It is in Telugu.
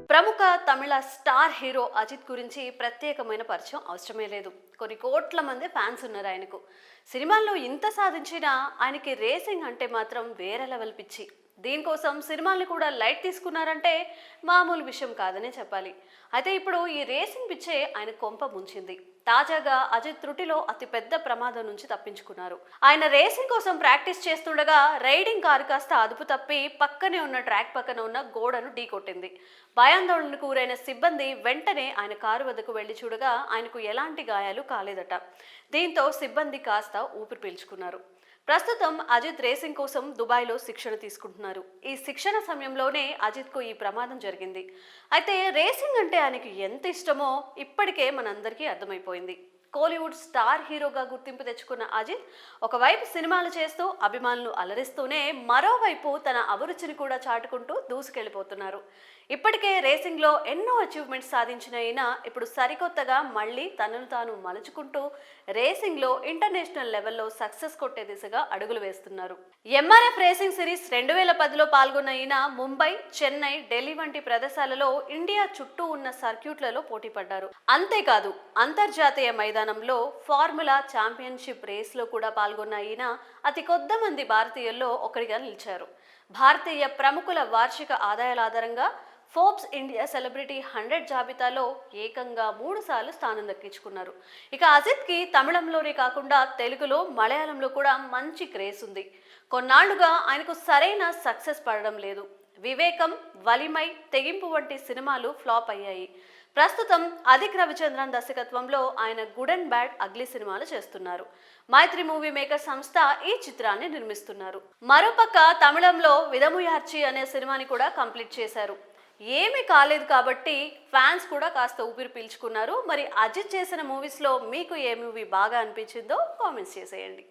ప్రముఖ తమిళ స్టార్ హీరో అజిత్ గురించి ప్రత్యేకమైన పరిచయం అవసరమే లేదు. కొన్ని కోట్ల మంది ఫ్యాన్స్ ఉన్నారు ఆయనకు. సినిమాల్లో ఇంత సాధించినా ఆయనకి రేసింగ్ అంటే మాత్రం వేరే లెవెల్ పిచ్చి. దీనికోసం సినిమాల్ని కూడా లైట్ తీసుకున్నారంటే మామూలు విషయం కాదనే చెప్పాలి. అయితే ఇప్పుడు ఈ రేసింగ్ పిచ్చే ఆయన కొంప ముంచింది. తాజాగా అజిత్ త్రుటిలో అతిపెద్ద ప్రమాదం నుంచి తప్పించుకున్నారు. ఆయన రేసింగ్ కోసం ప్రాక్టీస్ చేస్తుండగా రైడింగ్ కారు కాస్త అదుపు తప్పి పక్కనే ఉన్న ట్రాక్ పక్కన ఉన్న గోడను ఢీకొట్టింది. భయాందోళనకు గురైన సిబ్బంది వెంటనే ఆయన కారు వద్దకు వెళ్లి చూడగా ఆయనకు ఎలాంటి గాయాలు కాలేదట. దీంతో సిబ్బంది కాస్త ఊపిరి పీల్చుకున్నారు. ప్రస్తుతం అజిత్ రేసింగ్ కోసం దుబాయ్లో శిక్షణ తీసుకుంటున్నారు. ఈ శిక్షణ సమయంలోనే అజిత్కు ఈ ప్రమాదం జరిగింది. అయితే రేసింగ్ అంటే ఆయనకి ఎంత ఇష్టమో ఇప్పటికే మనందరికీ అర్థమైపోయింది. కోలీవుడ్ స్టార్ హీరోగా గుర్తింపు తెచ్చుకున్న అజిత్ ఒకవైపు సినిమాలు చేస్తూ అభిమానులు అలరిస్తూనే మరోవైపు తన అభిరుచిని కూడా చాటుకుంటూ దూసుకెళ్లిపోతున్నారు. ఇప్పటికే రేసింగ్లో ఎన్నో అచీవ్మెంట్స్ సాధించిన ఈయన ఇప్పుడు సరికొత్తగా మళ్ళీ తనను తాను మలుచుకుంటూ రేసింగ్లో ఇంటర్నేషనల్ లెవెల్లో సక్సెస్ కొట్టే దిశగా అడుగులు వేస్తున్నారు. ఎంఆర్ఎఫ్ రేసింగ్ సిరీస్ 2010లో పాల్గొన్న ఈయన ముంబై, చెన్నై, ఢిల్లీ వంటి ప్రదేశాలలో ఇండియా చుట్టూ ఉన్న సర్క్యూట్లలో పోటీ పడ్డారు. అంతేకాదు అంతర్జాతీయ మైదానంలో ఫార్ములా ఛాంపియన్షిప్ రేస్లో కూడా పాల్గొన్న ఈయన అతి కొద్ది మంది భారతీయుల్లో ఒకరిగా నిలిచారు. భారతీయ ప్రముఖుల వార్షిక ఆదాయాల ఆధారంగా ఫోర్బ్స్ ఇండియా సెలబ్రిటీ 100 జాబితాలో ఏకంగా 3 సార్లు స్థానం దక్కించుకున్నారు. ఇక అజిత్కి తమిళంలోనే కాకుండా తెలుగులో, మలయాళంలో కూడా మంచి క్రేజ్ ఉంది. కొన్నాళ్లుగా ఆయనకు సరైన సక్సెస్ పడడం లేదు. వివేకం, వలిమై, తెగింపు వంటి సినిమాలు ఫ్లాప్ అయ్యాయి. ప్రస్తుతం అదిక్ రవిచంద్రన్ దర్శకత్వంలో ఆయన గుడ్ అండ్ బ్యాడ్, అగ్లీ సినిమాలు చేస్తున్నారు. మైత్రి మూవీ మేకర్ సంస్థ ఈ చిత్రాన్ని నిర్మిస్తున్నారు. మరోపక్క తమిళంలో విదముయార్చి అనే సినిమాని కూడా కంప్లీట్ చేశారు. ఏమీ కాలేదు కాబట్టి ఫ్యాన్స్ కూడా కాస్త ఊపిరి పీల్చుకున్నారు. మరి అజిత్ చేసిన మూవీస్లో మీకు ఏ మూవీ బాగా అనిపించిందో కామెంట్స్ చేసేయండి.